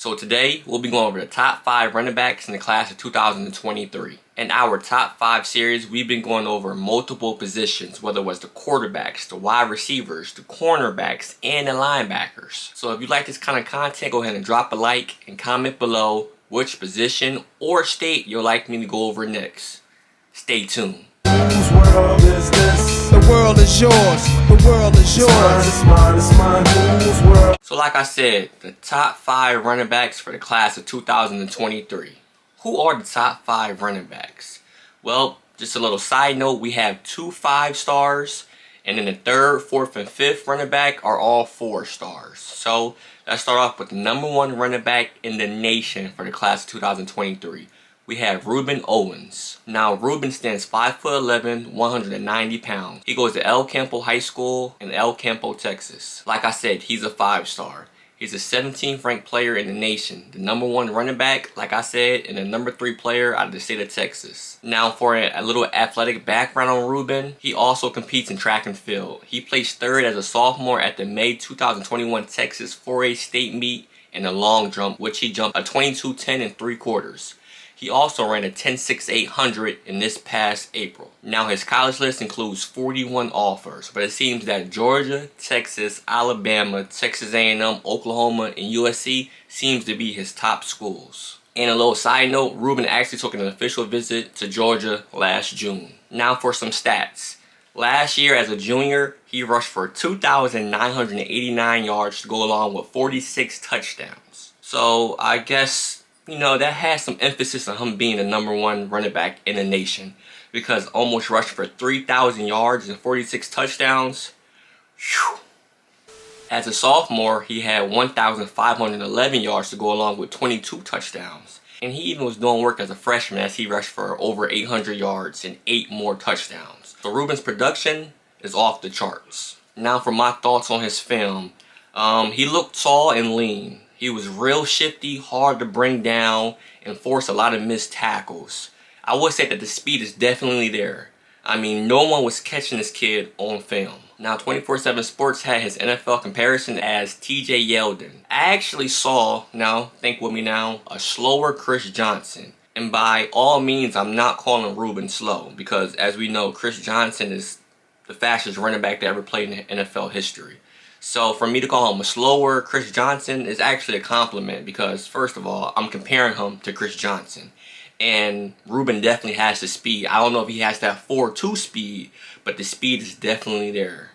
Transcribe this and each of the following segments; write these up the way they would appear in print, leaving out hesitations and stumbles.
So today, we'll be going over the top 5 running backs in the class of 2023. In our top 5 series, we've been going over multiple positions, whether it was the quarterbacks, the wide receivers, the cornerbacks, and the linebackers. So if you like this kind of content, go ahead and drop a like and comment below which position or state you'd like me to go over next. Stay tuned. Whose world is this? The world is yours. The world is yours. It's mine. Whose world? So like I said, the top 5 running backs for the class of 2023. Who are the top 5 running backs? Well, just a little side note, we have 2 5-stars, and then the 3rd, 4th, and 5th running back are all 4-stars. So let's start off with the number 1 running back in the nation for the class of 2023. We have Reuben Owens. Now, Reuben stands 5'11", 190 pounds. He goes to El Campo High School in El Campo, Texas. Like I said, he's a 5-star. He's the 17th ranked player in the nation, the number 1 running back, like I said, and the number 3 player out of the state of Texas. Now, for a little athletic background on Reuben, he also competes in track and field. He placed 3rd as a sophomore at the May 2021 Texas 4A state meet in the long jump, which he jumped a 22:10 3/4. He also ran a 10.6 in this past April. Now his college list includes 41 offers, but it seems that Georgia, Texas, Alabama, Texas A&M, Oklahoma, and USC seems to be his top schools. And a little side note, Reuben actually took an official visit to Georgia last June. Now for some stats. Last year as a junior, he rushed for 2,989 yards to go along with 46 touchdowns. So I guess, you know, that has some emphasis on him being the number 1 running back in the nation, because almost rushed for 3,000 yards and 46 touchdowns. Whew. As a sophomore, he had 1,511 yards to go along with 22 touchdowns. And he even was doing work as a freshman as he rushed for over 800 yards and 8 more touchdowns. So Reuben's production is off the charts. Now for my thoughts on his film. He looked tall and lean. He was real shifty, hard to bring down, and forced a lot of missed tackles. I would say that the speed is definitely there. I mean, no one was catching this kid on film. Now, 24/7 Sports had his NFL comparison as TJ Yeldon. I actually saw, now, think with me now, a slower Chris Johnson. And by all means, I'm not calling Reuben slow, because as we know, Chris Johnson is the fastest running back to ever play in NFL history. So for me to call him a slower Chris Johnson is actually a compliment, because first of all, I'm comparing him to Chris Johnson. And Reuben definitely has the speed. I don't know if he has that 4.2 speed, but the speed is definitely there.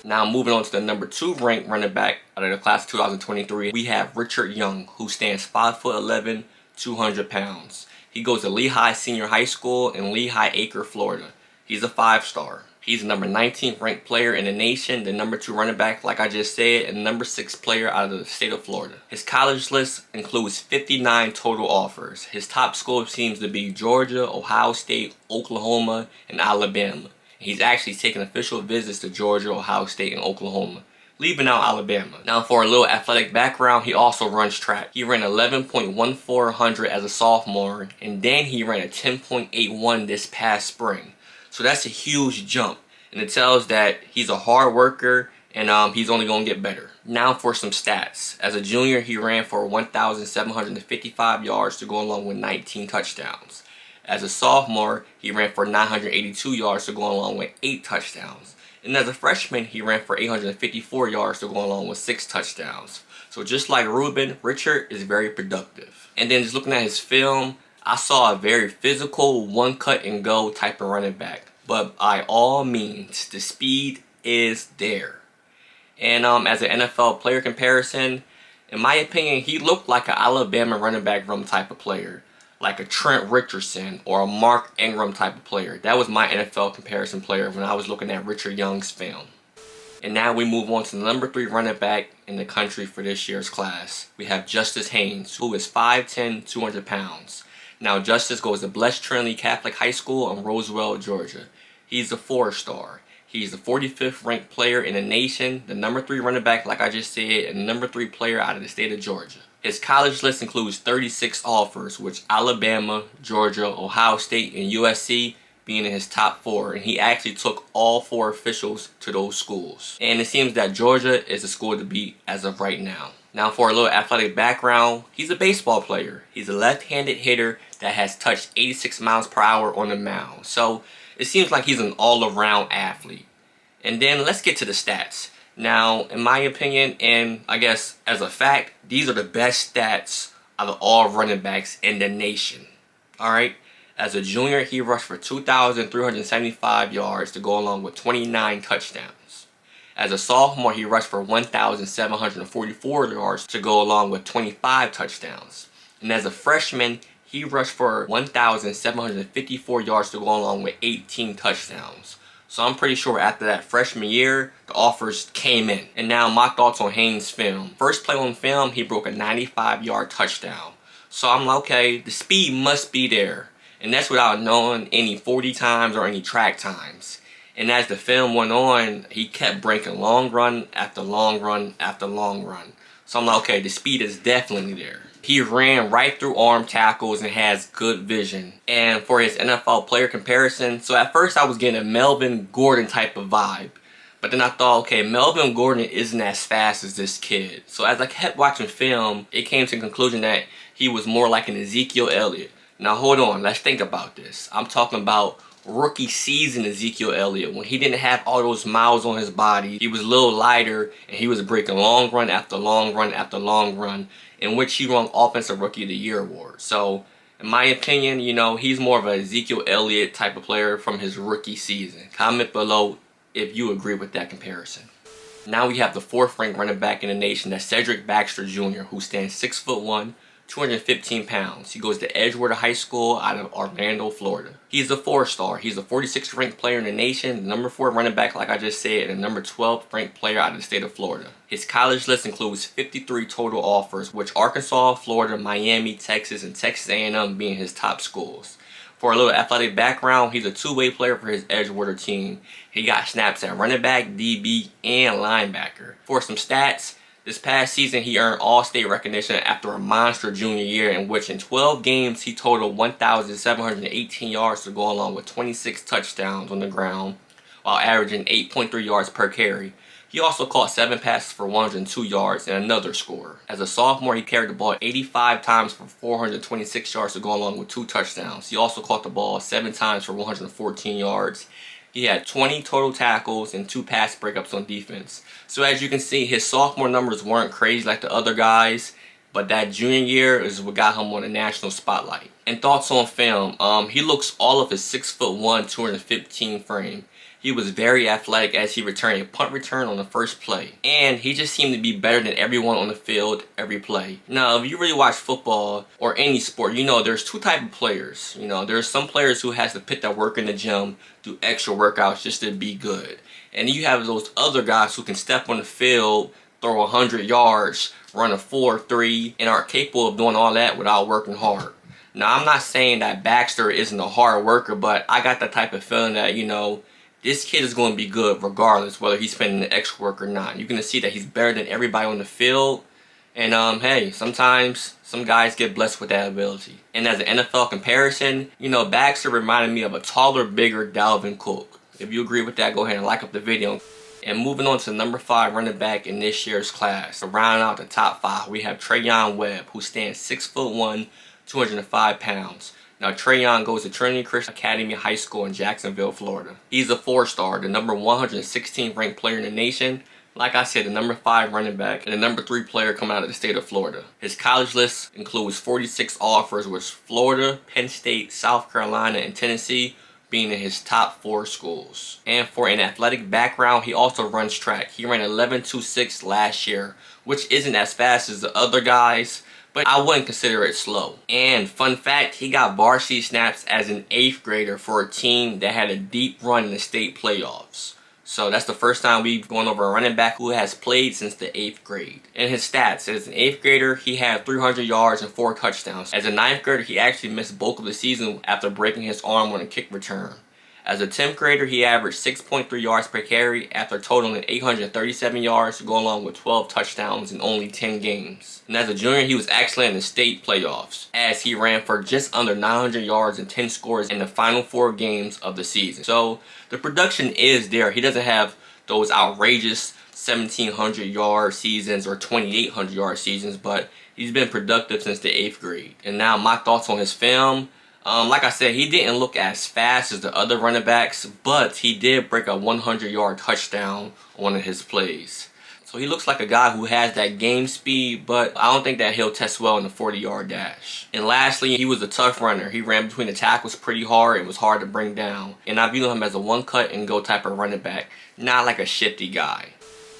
Now moving on to the number 2 ranked running back out of the class of 2023, we have Richard Young, who stands 5'11", 200 pounds. He goes to Lehigh Senior High School in Lehigh Acre, Florida. He's a 5-star. He's the number 19th ranked player in the nation, the number 2 running back, like I just said, and the number 6 player out of the state of Florida. His college list includes 59 total offers. His top school seems to be Georgia, Ohio State, Oklahoma, and Alabama. He's actually taken official visits to Georgia, Ohio State, and Oklahoma, leaving out Alabama. Now for a little athletic background, he also runs track. He ran 11.1400 as a sophomore, and then he ran a 10.81 this past spring. So that's a huge jump, and it tells that he's a hard worker, and he's only going to get better. Now for some stats. As a junior, he ran for 1,755 yards to go along with 19 touchdowns. As a sophomore, he ran for 982 yards to go along with 8 touchdowns. And as a freshman, he ran for 854 yards to go along with 6 touchdowns. So just like Reuben, Richard is very productive. And then just looking at his film, I saw a very physical, one-cut-and-go type of running back. But by all means, the speed is there. And as an NFL player comparison, in my opinion, he looked like an Alabama running back room type of player. Like a Trent Richardson or a Mark Ingram type of player. That was my NFL comparison player when I was looking at Richard Young's film. And now we move on to the number 3 running back in the country for this year's class. We have Justice Haynes, who is 5'10", 200 pounds. Now Justice goes to Blessed Trinity Catholic High School in Roswell, Georgia. He's a 4-star. He's the 45th ranked player in the nation, the number 3 running back like I just said, and the number 3 player out of the state of Georgia. His college list includes 36 offers, which Alabama, Georgia, Ohio State, and USC being in his top 4, and he actually took all 4 officials to those schools. And it seems that Georgia is the school to beat as of right now. Now for a little athletic background, he's a baseball player. He's a left-handed hitter that has touched 86 miles per hour on the mound. So it seems like he's an all-around athlete. And then let's get to the stats. Now, in my opinion, and I guess as a fact, these are the best stats out of all running backs in the nation. Alright? As a junior, he rushed for 2,375 yards to go along with 29 touchdowns. As a sophomore, he rushed for 1,744 yards to go along with 25 touchdowns. And as a freshman, he rushed for 1,754 yards to go along with 18 touchdowns. So I'm pretty sure after that freshman year, the offers came in. And now my thoughts on Haynes' film. First play on film, he broke a 95-yard touchdown. So I'm like, okay, the speed must be there. And that's without knowing any 40 times or any track times. And as the film went on, he kept breaking long run after long run after long run. So I'm like, okay, the speed is definitely there. He ran right through arm tackles and has good vision. And for his NFL player comparison, so at first I was getting a Melvin Gordon type of vibe. But then I thought, okay, Melvin Gordon isn't as fast as this kid. So as I kept watching film, it came to the conclusion that he was more like an Ezekiel Elliott. Now hold on, let's think about this. I'm talking about rookie season Ezekiel Elliott, when he didn't have all those miles on his body. He was a little lighter and he was breaking long run after long run after long run, in which he won Offensive Rookie of the Year award. So in my opinion, you know, he's more of an Ezekiel Elliott type of player from his rookie season. Comment below if you agree with that comparison. Now we have the 4th ranked running back in the nation, that's Cedric Baxter Jr., who stands 6'1", 215 pounds. He goes to Edgewater High School out of Orlando, Florida. He's a 4-star. He's a 46th ranked player in the nation, the number 4 running back like I just said, and the number 12th ranked player out of the state of Florida. His college list includes 53 total offers, which Arkansas, Florida, Miami, Texas, and Texas A&M being his top schools. For a little athletic background, he's a two-way player for his Edgewater team. He got snaps at running back, DB, and linebacker. For some stats, this past season, he earned All-State recognition after a monster junior year in which in 12 games, he totaled 1,718 yards to go along with 26 touchdowns on the ground, while averaging 8.3 yards per carry. He also caught 7 passes for 102 yards and another score. As a sophomore, he carried the ball 85 times for 426 yards to go along with 2 touchdowns. He also caught the ball 7 times for 114 yards. He had 20 total tackles and 2 pass breakups on defense. So as you can see, his sophomore numbers weren't crazy like the other guys, but that junior year is what got him on the national spotlight. And thoughts on film, he looks all of his 6'1", 215 frame. He was very athletic as he returned a punt return on the first play. And he just seemed to be better than everyone on the field every play. Now, if you really watch football or any sport, you know there's 2 types of players. You know, there's some players who has to put that work in the gym, do extra workouts just to be good. And you have those other guys who can step on the field, throw 100 yards, run a 4.3, and are capable of doing all that without working hard. Now, I'm not saying that Baxter isn't a hard worker, but I got that type of feeling that, you know, this kid is going to be good regardless whether he's spending the extra work or not. You're going to see that he's better than everybody on the field. And hey, sometimes some guys get blessed with that ability. And as an NFL comparison, you know, Baxter reminded me of a taller, bigger Dalvin Cook. If you agree with that, go ahead and like up the video. And moving on to the number 5 running back in this year's class. To round out the top 5, we have Treyon Webb, who stands 6'1", 205 pounds. Now, Treyon goes to Trinity Christian Academy High School in Jacksonville, Florida. He's a 4-star, the number 116th ranked player in the nation. Like I said, the number 5 running back and the number 3 player coming out of the state of Florida. His college list includes 46 offers, with Florida, Penn State, South Carolina, and Tennessee being in his top 4 schools. And for an athletic background, he also runs track. He ran 11.26 last year, which isn't as fast as the other guys, but I wouldn't consider it slow. And fun fact, he got varsity snaps as an 8th grader for a team that had a deep run in the state playoffs. So that's the first time we've gone over a running back who has played since the 8th grade. In his stats, as an 8th grader, he had 300 yards and 4 touchdowns. As a 9th grader, he actually missed bulk of the season after breaking his arm on a kick return. As a 10th grader, he averaged 6.3 yards per carry after totaling 837 yards to go along with 12 touchdowns in only 10 games. And as a junior, he was excellent in the state playoffs, as he ran for just under 900 yards and 10 scores in the final 4 games of the season. So the production is there. He doesn't have those outrageous 1,700-yard seasons or 2,800-yard seasons, but he's been productive since the 8th grade. And now my thoughts on his film. Like I said, he didn't look as fast as the other running backs, but he did break a 100-yard touchdown on one of his plays. So he looks like a guy who has that game speed, but I don't think that he'll test well in the 40-yard dash. And lastly, he was a tough runner. He ran between the tackles pretty hard and was hard to bring down. And I view him as a one-cut-and-go type of running back, not like a shifty guy.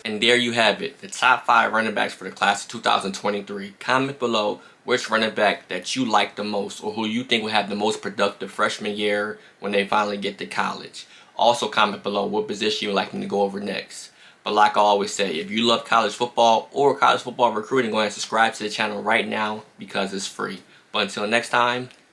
And there you have it, the top 5 running backs for the class of 2023. Comment below which running back that you like the most or who you think will have the most productive freshman year when they finally get to college. Also comment below what position you would like me to go over next. But like I always say, if you love college football or college football recruiting, go ahead and subscribe to the channel right now because it's free. But until next time,